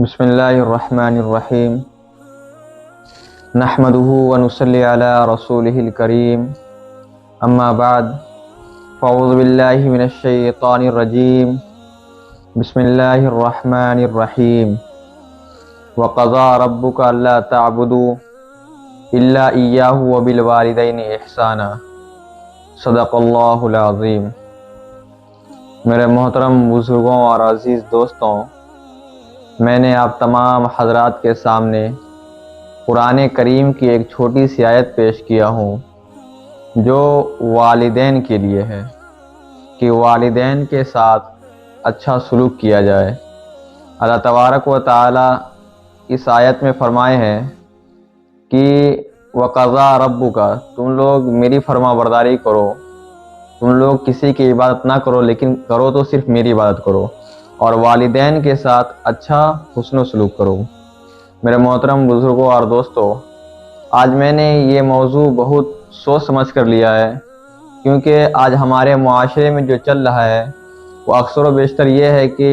بسم اللہ الرحمن الرحیم نحمده ونصلی علی رسولہ الکریم اما بعد فاعوذ باللہ من الشیطان الرجیم بسم اللہ الرحمن الرحیم وقضى ربک الا تعبدوا الا ایاہ وبالوالدین احسانا صدق اللہ العظیم۔ میرے محترم بزرگوں اور عزیز دوستوں، میں نے آپ تمام حضرات کے سامنے قرآن کریم کی ایک چھوٹی سی آیت پیش کیا ہوں جو والدین کے لیے ہے کہ والدین کے ساتھ اچھا سلوک کیا جائے۔ اللہ تبارک و تعالی اس آیت میں فرمائے ہیں کہ وَقَضَىٰ رَبُّكَ، تم لوگ میری فرما برداری کرو، تم لوگ کسی کی عبادت نہ کرو، لیکن کرو تو صرف میری عبادت کرو، اور والدین کے ساتھ اچھا حسن و سلوک کرو۔ میرے محترم بزرگوں اور دوستوں، آج میں نے یہ موضوع بہت سوچ سمجھ کر لیا ہے، کیونکہ آج ہمارے معاشرے میں جو چل رہا ہے وہ اکثر و بیشتر یہ ہے کہ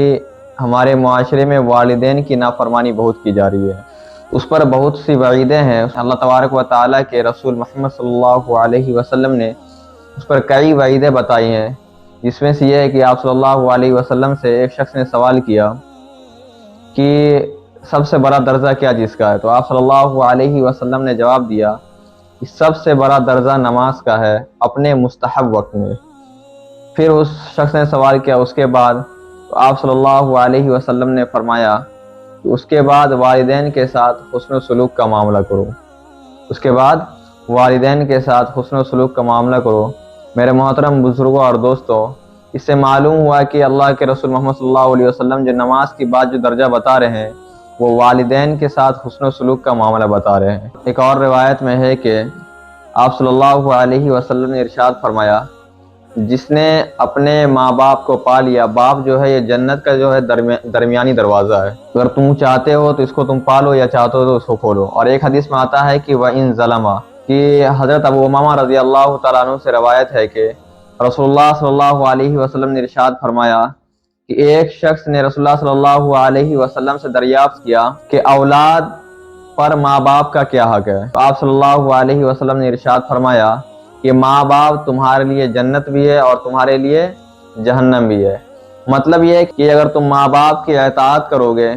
ہمارے معاشرے میں والدین کی نافرمانی بہت کی جا رہی ہے۔ اس پر بہت سی وعیدیں ہیں۔ اللہ تبارک و تعالیٰ کے رسول محمد صلی اللہ علیہ وسلم نے اس پر کئی وعیدیں بتائی ہیں، جس میں سے یہ ہے کہ آپ صلی اللہ علیہ وسلم سے ایک شخص نے سوال کیا کہ سب سے بڑا درجہ کیا جس کا ہے؟ تو آپ صلی اللہ علیہ وسلم نے جواب دیا کہ سب سے بڑا درجہ نماز کا ہے اپنے مستحب وقت میں۔ پھر اس شخص نے سوال کیا اس کے بعد، تو آپ صلی اللہ علیہ وسلم نے فرمایا کہ اس کے بعد والدین کے ساتھ حسن و سلوک کا معاملہ کرو، اس کے بعد والدین کے ساتھ حسن و سلوک کا معاملہ کرو۔ میرے محترم بزرگوں اور دوستوں، اس سے معلوم ہوا کہ اللہ کے رسول محمد صلی اللہ علیہ وسلم جو نماز کی بات جو درجہ بتا رہے ہیں وہ والدین کے ساتھ حسن و سلوک کا معاملہ بتا رہے ہیں۔ ایک اور روایت میں ہے کہ آپ صلی اللہ علیہ وسلم نے ارشاد فرمایا، جس نے اپنے ماں باپ کو پا لیا، باپ جو ہے یہ جنت کا جو ہے درمیانی دروازہ ہے، اگر تم چاہتے ہو تو اس کو تم پالو یا چاہتے ہو تو اس کو کھولو۔ اور ایک حدیث میں آتا ہے کہ وَإِن ظَلَمَا، کہ حضرت ابو امامہ رضی اللہ تعالیٰ عنہ سے روایت ہے کہ رسول اللہ صلی اللہ علیہ وسلم نے ارشاد فرمایا کہ ایک شخص نے رسول اللہ صلی اللہ علیہ وسلم سے دریافت کیا کہ اولاد پر ماں باپ کا کیا حق ہے؟ تو آپ صلی اللہ علیہ وسلم نے ارشاد فرمایا کہ ماں باپ تمہارے لیے جنت بھی ہے اور تمہارے لیے جہنم بھی ہے۔ مطلب یہ ہے کہ اگر تم ماں باپ کی اطاعت کرو گے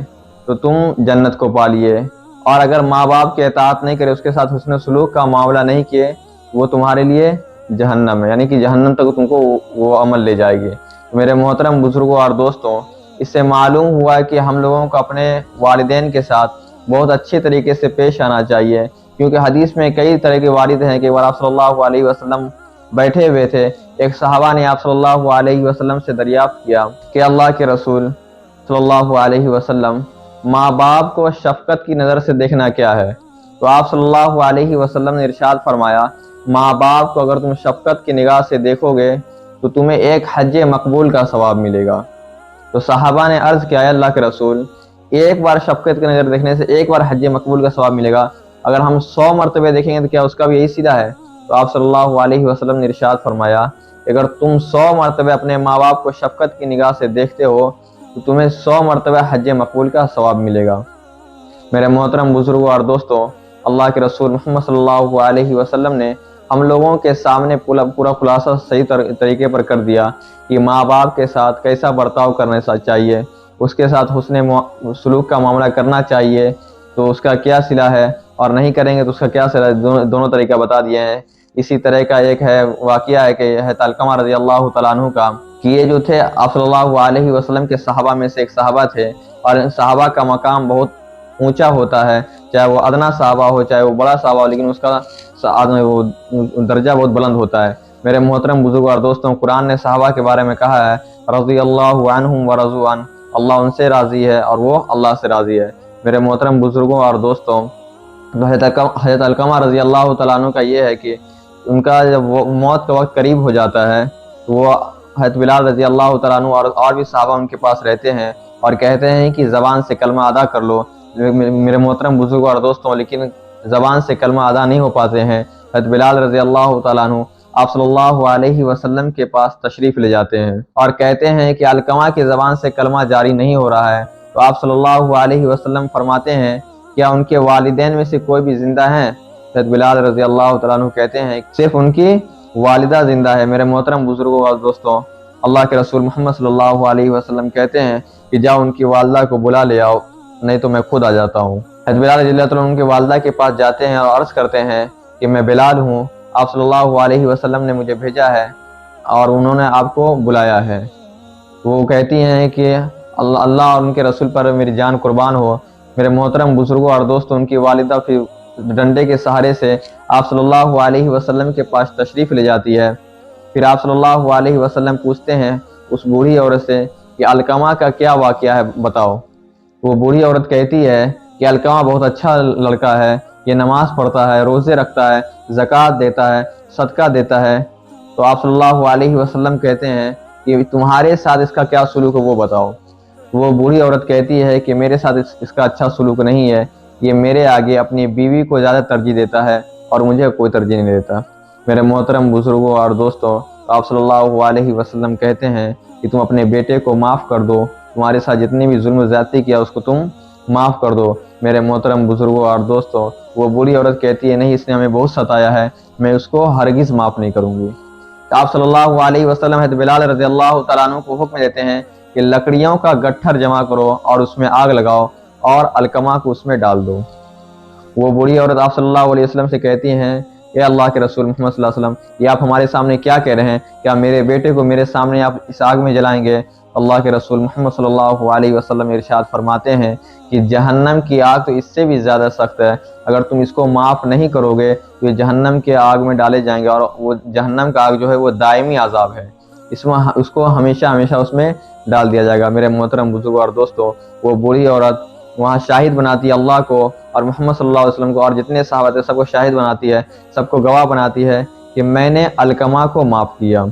تو تم جنت کو پالیے، اور اگر ماں باپ کی اطاعت نہیں کرے، اس کے ساتھ حسن سلوک کا معاملہ نہیں کیے، وہ تمہارے لیے جہنم ہے، یعنی کہ جہنم تک تم کو وہ عمل لے جائے گی۔ میرے محترم بزرگوں اور دوستوں، اس سے معلوم ہوا کہ ہم لوگوں کو اپنے والدین کے ساتھ بہت اچھے طریقے سے پیش آنا چاہیے، کیونکہ حدیث میں کئی طرح کے والد ہیں کہ ایک بار آپ صلی اللہ علیہ وسلم بیٹھے ہوئے تھے، ایک صحابہ نے آپ صلی اللہ علیہ وسلم سے دریافت کیا کہ اللہ کے رسول صلی اللہ علیہ وسلم، ماں باپ کو شفقت کی نظر سے دیکھنا کیا ہے؟ تو آپ صلی اللہ علیہ وسلم نے ارشاد فرمایا، ماں باپ کو اگر تم شفقت کی نگاہ سے دیکھو گے تو تمہیں ایک حج مقبول کا ثواب ملے گا۔ تو صحابہ نے عرض کیا، اللہ کے رسول، ایک بار شفقت کی نظر دیکھنے سے ایک بار حج مقبول کا ثواب ملے گا، اگر ہم 100 مرتبہ دیکھیں گے تو کیا اس کا بھی یہی سیدھا ہے؟ تو آپ صلی اللہ علیہ وسلم نے ارشاد فرمایا، اگر تم 100 مرتبہ اپنے ماں باپ کو شفقت کی نگاہ سے دیکھتے ہو تو تمہیں 100 مرتبہ حج مقبول کا ثواب ملے گا۔ میرے محترم بزرگوں اور دوستوں، اللہ کے رسول محمد صلی اللہ علیہ وسلم نے ہم لوگوں کے سامنے پورا خلاصہ صحیح طریقے پر کر دیا کہ ماں باپ کے ساتھ کیسا برتاؤ کرنا چاہیے، اس کے ساتھ حسن سلوک کا معاملہ کرنا چاہیے تو اس کا کیا صلہ ہے، اور نہیں کریں گے تو اس کا کیا صلہ ہے، دونوں طریقہ بتا دیے ہیں۔ اسی طرح کا ایک ہے واقعہ ہے کہ حضرت علقمہ رضی اللہ تعالیٰ عنہ کا، کہ یہ جو تھے آپ صلی اللہ علیہ وسلم کے صحابہ میں سے ایک صحابہ تھے، اور صحابہ کا مقام بہت اونچا ہوتا ہے، چاہے وہ ادنا صحابہ ہو چاہے وہ بڑا صحابہ ہو، لیکن اس کا درجہ بہت بلند ہوتا ہے۔ میرے محترم بزرگ اور دوستوں، قرآن نے صحابہ کے بارے میں کہا ہے، رضی اللہ عنہم ورضوا عنہ، اللہ ان سے راضی ہے اور وہ اللہ سے راضی ہے۔ میرے محترم بزرگوں اور دوستوں، حضرت علقمہ رضی اللہ تعالیٰ عنہ کا یہ ہے کہ ان کا جب موت کا وقت قریب ہو جاتا ہے تو وہ حضرت بلال رضی اللہ تعالیٰ عنہ اور بھی صحابہ ان کے پاس رہتے ہیں اور کہتے ہیں کہ زبان سے کلمہ ادا کر لو۔ میرے محترم بزرگوں اور دوستوں، لیکن زبان سے کلمہ ادا نہیں ہو پاتے ہیں۔ حضرت بلال رضی اللہ تعالیٰ عنہ آپ صلی اللہ علیہ وسلم کے پاس تشریف لے جاتے ہیں اور کہتے ہیں کہ علقمہ کی زبان سے کلمہ جاری نہیں ہو رہا ہے۔ تو تو آپ صلی اللہ علیہ وسلم فرماتے ہیں کیا ان کے والدین میں سے کوئی بھی زندہ ہیں؟ حضرت بلال رضی اللہ تعالیٰ عنہ کہتے ہیں صرف ان کی والدہ زندہ ہے۔ میرے محترم بزرگوں اور دوستوں، اللہ کے رسول محمد صلی اللہ علیہ وسلم کہتے ہیں کہ جاؤ ان کی والدہ کو بلا لے آؤ، نہیں تو میں خود آ جاتا ہوں۔ حضرت بلال رضی اللہ تعالیٰ عنہ ان کی والدہ کے پاس جاتے ہیں اور عرض کرتے ہیں کہ میں بلال ہوں، آپ صلی اللہ علیہ وسلم نے مجھے بھیجا ہے اور انہوں نے آپ کو بلایا ہے۔ وہ کہتی ہیں کہ اللہ اور ان کے رسول پر میری جان قربان ہو۔ میرے محترم بزرگوں اور دوستوں، ان کی والدہ پھر ڈنڈے کے سہارے سے آپ صلی اللہ علیہ وسلم کے پاس تشریف لے جاتی ہے۔ پھر آپ صلی اللہ علیہ وسلم پوچھتے ہیں اس بوڑھی عورت سے کہ علقمہ کا کیا واقعہ ہے بتاؤ۔ وہ بوڑھی عورت کہتی ہے کہ علقمہ بہت اچھا لڑکا ہے، یہ نماز پڑھتا ہے، روزے رکھتا ہے، زکوٰۃ دیتا ہے، صدقہ دیتا ہے۔ تو آپ صلی اللہ علیہ وسلم کہتے ہیں کہ تمہارے ساتھ اس کا کیا سلوک ہے وہ بتاؤ۔ وہ بوڑھی عورت کہتی ہے کہ میرے ساتھ اس کا اچھا سلوک نہیں ہے، یہ میرے آگے اپنی بیوی کو زیادہ ترجیح دیتا ہے اور مجھے کوئی ترجیح نہیں دیتا۔ میرے محترم بزرگوں اور دوستوں، آپ صلی اللہ علیہ وسلم کہتے ہیں کہ تم اپنے بیٹے کو معاف کر دو، تمہارے ساتھ جتنی بھی ظلم و زیادتی کیا اس کو تم معاف کر دو۔ میرے محترم بزرگوں اور دوستوں، وہ بوڑھی عورت کہتی ہے نہیں، اس نے ہمیں بہت ستایا ہے، میں اس کو ہرگز معاف نہیں کروں گی۔ آپ صلی اللہ علیہ وسلم حضرت بلال رضی اللہ تعالیٰ عنہ کو حکم دیتے ہیں کہ لکڑیوں کا گٹھر جمع کرو اور اس میں آگ لگاؤ اور علقمہ کو اس میں ڈال دو۔ وہ بوڑھی عورت آپ صلی اللہ علیہ وسلم سے کہتی ہیں اے اللہ کے رسول محمد صلی اللہ علیہ وسلم، یہ آپ ہمارے سامنے کیا کہہ رہے ہیں؟ کیا میرے بیٹے کو میرے سامنے آپ اس آگ میں جلائیں گے؟ اللہ کے رسول محمد صلی اللہ علیہ وسلم ارشاد فرماتے ہیں کہ جہنم کی آگ تو اس سے بھی زیادہ سخت ہے، اگر تم اس کو معاف نہیں کرو گے تو یہ جہنم کے آگ میں ڈالے جائیں گے، اور وہ جہنم کا آگ جو ہے وہ دائمی عذاب ہے، اس کو ہمیشہ ہمیشہ اس میں ڈال دیا جائے گا۔ میرے محترم بزرگوں اور دوستوں، وہ بوڑھی عورت وہاں شاہد بناتی ہے اللہ کو اور محمد صلی اللہ علیہ وسلم کو، اور جتنے صحابہ تھے سب کو شاہد بناتی ہے، سب کو گواہ بناتی ہے کہ میں نے علقمہ کو معاف کیا۔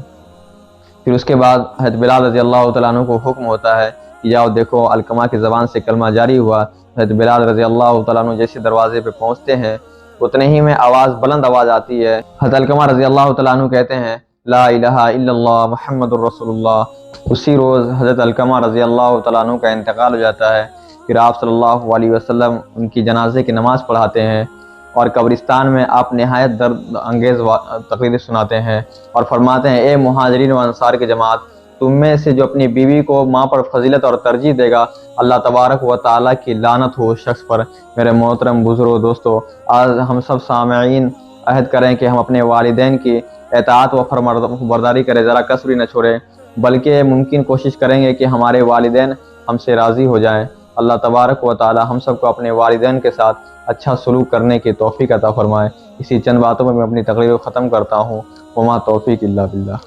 پھر اس کے بعد حضرت بلال رضی اللہ تعالیٰ عنہ کو حکم ہوتا ہے کہ جاؤ دیکھو علقمہ کی زبان سے کلمہ جاری ہوا۔ حضرت بلال رضی اللہ تعالیٰ عنہ جیسے دروازے پہ پہنچتے ہیں اتنے ہی میں بلند آواز آتی ہے۔ حضرت علقمہ رضی اللہ تعالیٰ عنہ کہتے ہیں لا الہ الا اللہ محمد الرسول اللہ۔ اسی روز حضرت علقمہ رضی اللہ تعالیٰ عنہ کا انتقال ہو جاتا ہے۔ پھر آپ صلی اللہ علیہ وسلم ان کی جنازے کی نماز پڑھاتے ہیں اور قبرستان میں آپ نہایت درد انگیز تقریر سناتے ہیں اور فرماتے ہیں اے مہاجرین و انصار کی جماعت، تم میں سے جو اپنی بیوی کو ماں پر فضیلت اور ترجیح دے گا، اللہ تبارک و تعالیٰ کی لعنت ہو اس شخص پر۔ میرے محترم بزرگوں دوستو، آج ہم سب سامعین عہد کریں کہ ہم اپنے والدین کی اطاعت و فرمانبرداری کریں، ذرا کسر بھی نہ چھوڑیں، بلکہ ممکن کوشش کریں گے کہ ہمارے والدین ہم سے راضی ہو جائیں۔ اللہ تبارک و تعالی ہم سب کو اپنے والدین کے ساتھ اچھا سلوک کرنے کی توفیق عطا فرمائے۔ اسی چند باتوں میں اپنی تقریر کو ختم کرتا ہوں۔ وما توفیق الا باللہ۔